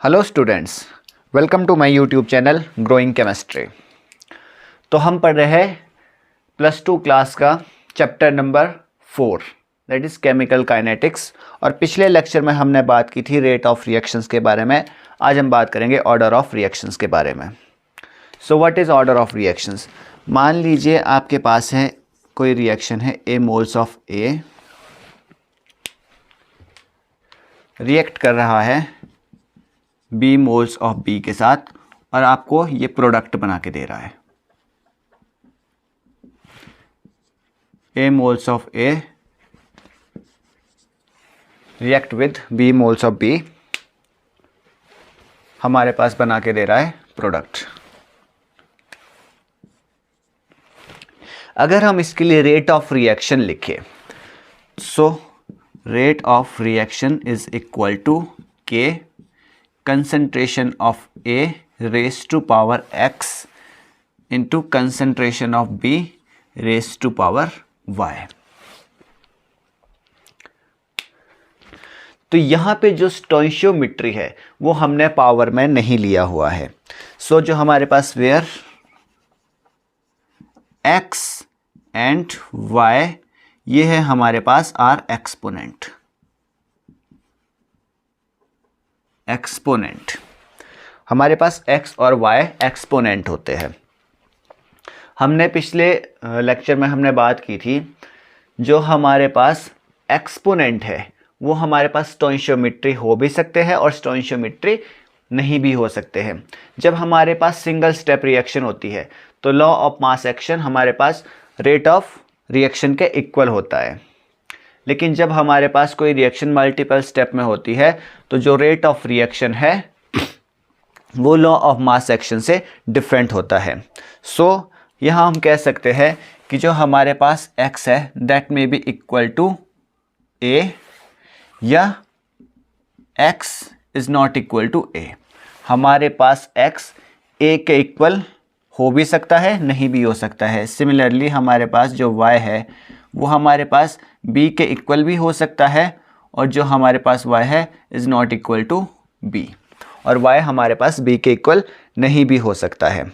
Hello students, welcome to my YouTube channel growing chemistry. तो हम पढ़ रहे हैं +2 क्लास का chapter number 4 that is chemical kinetics. और पिछले लेक्चर में हमने बात की थी रेट ऑफ रिएक्शंस के बारे में। आज हम बात करेंगे ऑर्डर ऑफ रिएक्शंस के बारे में। So what is order of reactions. मान लीजिए आपके पास है कोई रिएक्शन है, A moles of A react कर रहा है B मोल्स ऑफ B के साथ और आपको ये प्रोडक्ट बना के दे रहा है। A moles of A react with B moles of B, हमारे पास बना के दे रहा है प्रोडक्ट। अगर हम इसके लिए रेट ऑफ रिएक्शन लिखें, so rate of reaction is equal to K concentration of A raised to power X into concentration of B raised to power Y। तो यहाँ पे जो स्टोइशियोमेट्री है वो हमने पावर में नहीं लिया हुआ है। सो जो हमारे पास वेयर X एंड Y ये है हमारे पास आर एक्सपोनेंट। हमारे पास x और y एक्सपोनेंट होते हैं। हमने पिछले लेक्चर में हमने बात की थी, जो हमारे पास एक्सपोनेंट है वो हमारे पास स्टोइशियोमेट्री हो भी सकते हैं और स्टोइशियोमेट्री नहीं भी हो सकते हैं। जब हमारे पास सिंगल स्टेप रिएक्शन होती है तो लॉ ऑफ मास एक्शन हमारे पास रेट ऑफ रिएक्शन के इक्वल होता है। लेकिन जब हमारे पास कोई रिएक्शन मल्टीपल स्टेप में होती है तो जो रेट ऑफ रिएक्शन है वो लॉ ऑफ मास एक्शन से डिफरेंट होता है। सो यहाँ हम कह सकते हैं कि जो हमारे पास x है that may be equal to a या x is not equal to a। हमारे पास x a के इक्वल हो भी सकता है, नहीं भी हो सकता है। सिमिलरली हमारे पास जो y है वो हमारे पास b के इक्वल भी हो सकता है और जो हमारे पास y है is not equal to b, और y हमारे पास b के इक्वल नहीं भी हो सकता है।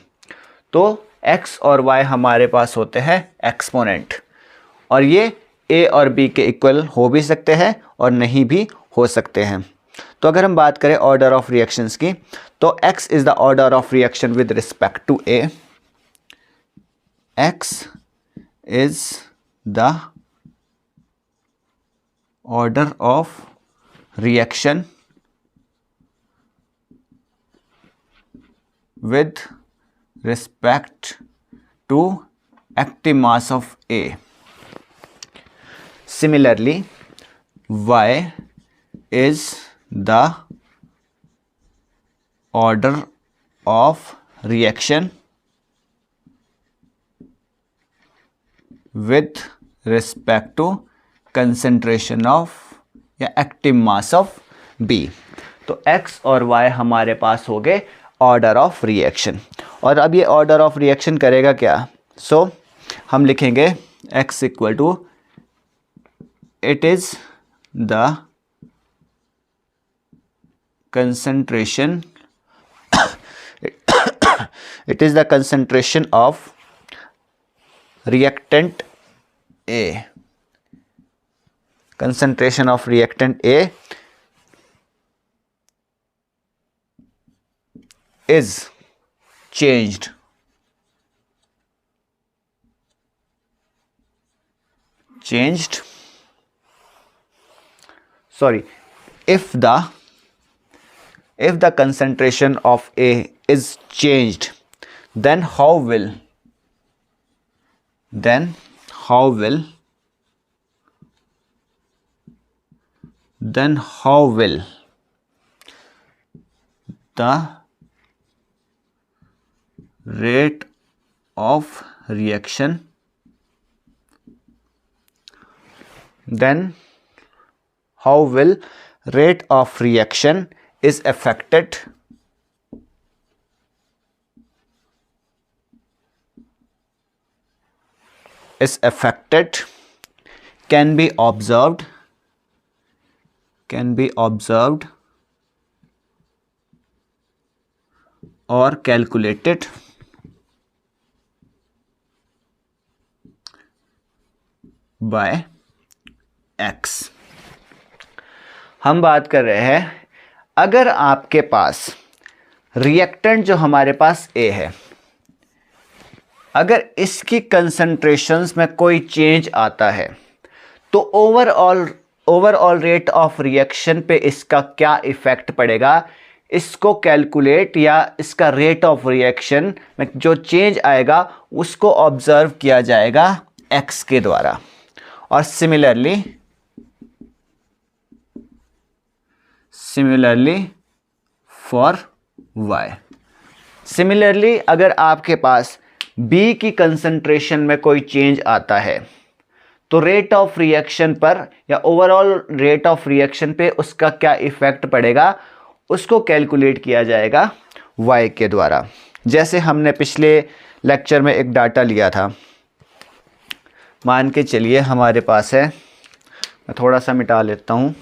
तो x और y हमारे पास होते हैं एक्सपोनेंट, और ये a और b के इक्वल हो भी सकते हैं और नहीं भी हो सकते हैं। तो अगर हम बात करें ऑर्डर ऑफ रिएक्शंस की, तो x is the order of reaction with respect to a। x is the order of reaction with respect to active mass of A. Similarly, Y is the order of reaction with respect to concentration of या active mass of B। तो x और y हमारे पास हो गए order of reaction. और अब ये order of reaction करेगा क्या? सो हम लिखेंगे x equal to it is the concentration it is the concentration of reactant A। concentration of reactant A is changed if the concentration of A is changed, then how will the rate of reaction is affected can be observed और calculated by x. हम बात कर रहे हैं अगर आपके पास reactant जो हमारे पास ए है, अगर इसकी कंसंट्रेशंस में कोई चेंज आता है तो ओवरऑल रेट ऑफ रिएक्शन पे इसका क्या इफेक्ट पड़ेगा, इसको कैलकुलेट या इसका रेट ऑफ रिएक्शन में जो चेंज आएगा उसको ऑब्जर्व किया जाएगा एक्स के द्वारा। और सिमिलरली फॉर वाई। सिमिलरली अगर आपके पास बी की कंसंट्रेशन में कोई चेंज आता है तो रेट ऑफ रिएक्शन पर या ओवरऑल रेट ऑफ रिएक्शन पे उसका क्या इफेक्ट पड़ेगा, उसको कैलकुलेट किया जाएगा y के द्वारा। जैसे हमने पिछले लेक्चर में एक डाटा लिया था, मान के चलिए हमारे पास है, मैं थोड़ा सा मिटा लेता हूँ,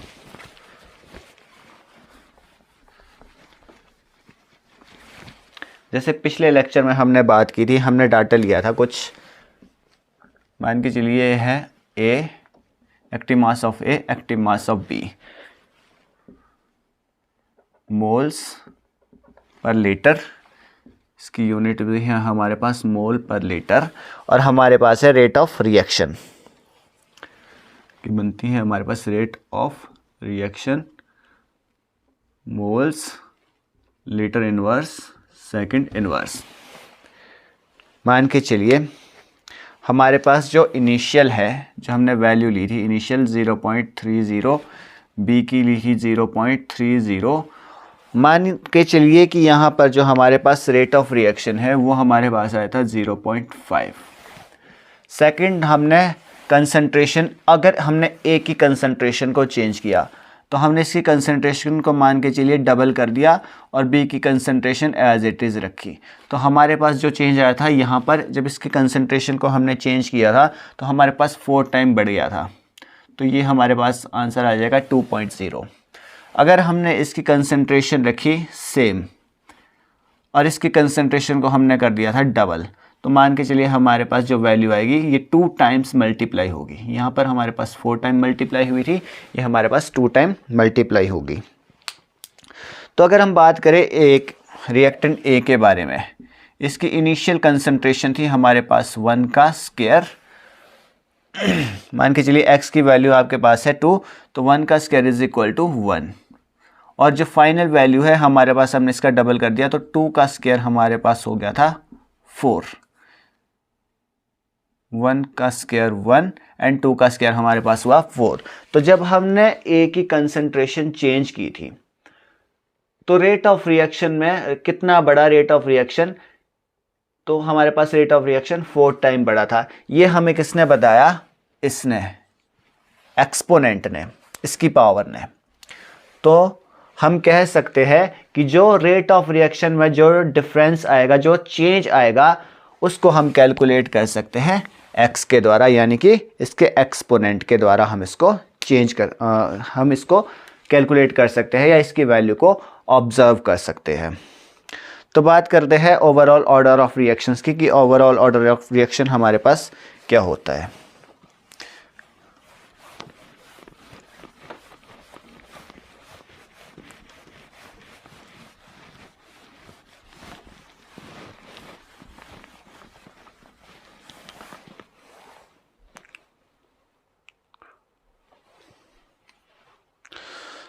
जैसे पिछले लेक्चर में हमने बात की थी, हमने डाटा लिया था कुछ, मान के चलिए ये है A, active mass of A, active mass of B, moles per litre, इसकी यूनिट भी है हमारे पास मोल पर लीटर, और हमारे पास है रेट ऑफ रिएक्शन की बनती है हमारे पास rate of reaction moles litre inverse second inverse. मान के चलिए हमारे पास जो इनिशियल है, जो हमने वैल्यू ली थी इनिशियल 0.30, बी की ली थी 0.30, मान के चलिए कि यहाँ पर जो हमारे पास रेट ऑफ रिएक्शन है वो हमारे पास आया था 0.5। सेकंड हमने कंसंट्रेशन, अगर हमने ए की कंसंट्रेशन को चेंज किया तो हमने इसकी कंसंट्रेशन को मान के चलिए डबल कर दिया और बी की कंसंट्रेशन एज इट इज़ रखी, तो हमारे पास जो चेंज आया था यहाँ पर, जब इसकी कंसंट्रेशन को हमने चेंज किया था तो हमारे पास 4 टाइम बढ़ गया था, तो ये हमारे पास आंसर आ जाएगा 2.0। अगर हमने इसकी कंसंट्रेशन रखी सेम और इसकी कंसंट्रेशन को हमने कर दिया था डबल, तो मान के चलिए हमारे पास जो वैल्यू आएगी ये 2 टाइम्स मल्टीप्लाई होगी। यहाँ पर हमारे पास 4 टाइम मल्टीप्लाई हुई थी, ये हमारे पास 2 टाइम मल्टीप्लाई होगी। तो अगर हम बात करें एक रिएक्टेंट ए के बारे में, इसकी इनिशियल कंसंट्रेशन थी हमारे पास 1 का स्क्वायर, मान के चलिए x की वैल्यू आपके पास है 2, तो 1 का स्क्वायर इज इक्वल टू 1, और जो फाइनल वैल्यू है हमारे पास हमने इसका डबल कर दिया तो 2 का स्क्वायर हमारे पास हो गया था 4, 1 का स्क्वायर 1 एंड 2 का स्क्वायर हमारे पास हुआ 4। तो जब हमने ए की कंसंट्रेशन चेंज की थी तो रेट ऑफ रिएक्शन में कितना बड़ा रेट ऑफ रिएक्शन, तो हमारे पास रेट ऑफ रिएक्शन 4 टाइम बढ़ा था। ये हमें किसने बताया, इसने, एक्सपोनेंट ने, इसकी पावर ने। तो हम कह सकते हैं कि जो रेट ऑफ रिएक्शन में जो डिफरेंस आएगा, जो चेंज आएगा, उसको हम कैलकुलेट कर सकते हैं x के द्वारा, यानी कि इसके एक्सपोनेंट के द्वारा हम इसको हम इसको कैलकुलेट कर सकते हैं या इसकी वैल्यू को ऑब्जर्व कर सकते हैं। तो बात करते हैं ओवरऑल ऑर्डर ऑफ रिएक्शंस की, कि ओवरऑल ऑर्डर ऑफ रिएक्शन हमारे पास क्या होता है।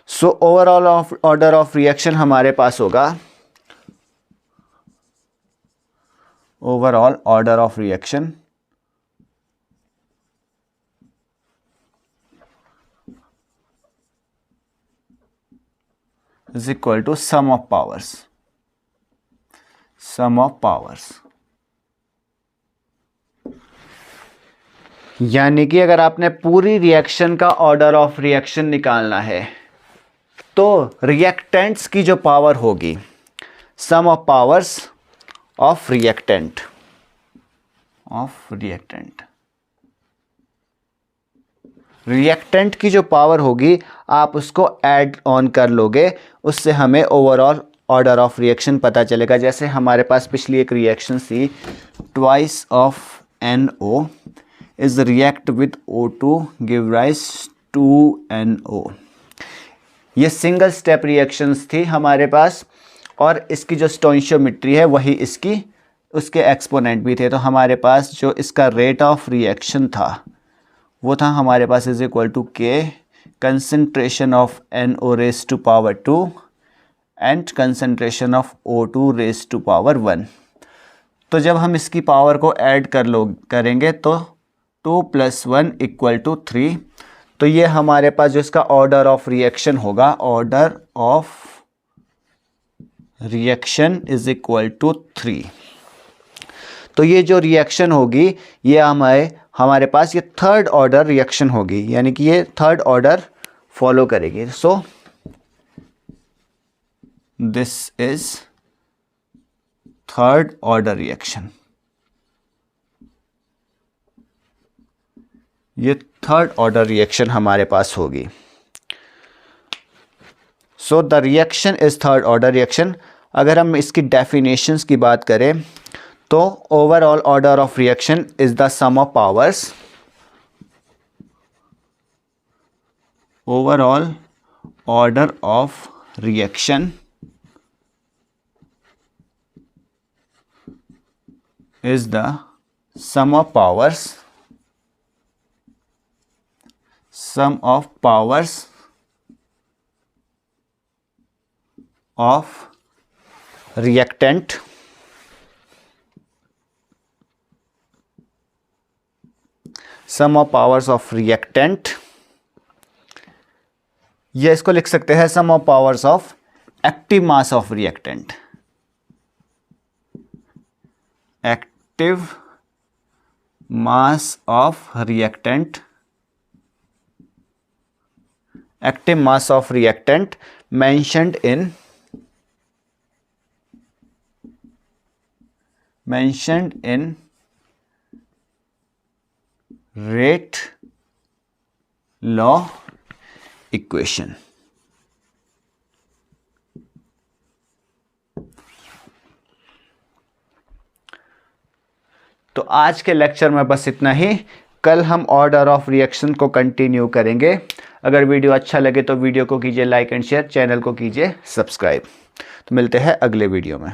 So overall order of reaction हमारे पास होगा, overall order of reaction is equal to sum of powers, sum of powers. यानी कि अगर आपने पूरी रिएक्शन का ऑर्डर ऑफ रिएक्शन निकालना है तो रिएक्टेंट्स की जो पावर होगी, sum of powers of reactant, reactant की जो पावर होगी आप उसको ऐड ऑन कर लोगे, उससे हमें ओवरऑल ऑर्डर ऑफ रिएक्शन पता चलेगा। जैसे हमारे पास पिछली एक रिएक्शन थी, twice of NO is react with O2 give rise to NO। ये सिंगल स्टेप रिएक्शंस थी हमारे पास, और इसकी जो स्टोइशियोमेट्री है वही इसकी उसके एक्सपोनेंट भी थे। तो हमारे पास जो इसका रेट ऑफ रिएक्शन था वो था हमारे पास is equal to K concentration of NO raise to power 2 and concentration of O2 raise to power 1। तो जब हम इसकी पावर को ऐड करेंगे तो 2 + 1 = 3। तो ये हमारे पास जो इसका ऑर्डर ऑफ रिएक्शन होगा, order of reaction is equal to 3। तो ये जो रिएक्शन होगी ये हमारे पास ये थर्ड ऑर्डर रिएक्शन होगी, यानी कि ये थर्ड ऑर्डर फॉलो करेगी। So this is third order reaction. ये थर्ड ऑर्डर रिएक्शन हमारे पास होगी। So the reaction is third order reaction. अगर हम इसकी डेफिनेशंस की बात करें तो overall order of reaction is the sum of powers. Overall order of reaction is the sum of powers of reactant या इसको लिख सकते हैं sum of powers of active mass of reactant. Active mass of reactant mentioned in rate law equation। तो आज के lecture में बस इतना ही। कल हम ऑर्डर ऑफ रिएक्शन को कंटिन्यू करेंगे। अगर वीडियो अच्छा लगे तो वीडियो को कीजिए लाइक एंड शेयर, चैनल को कीजिए सब्सक्राइब। तो मिलते हैं अगले वीडियो में।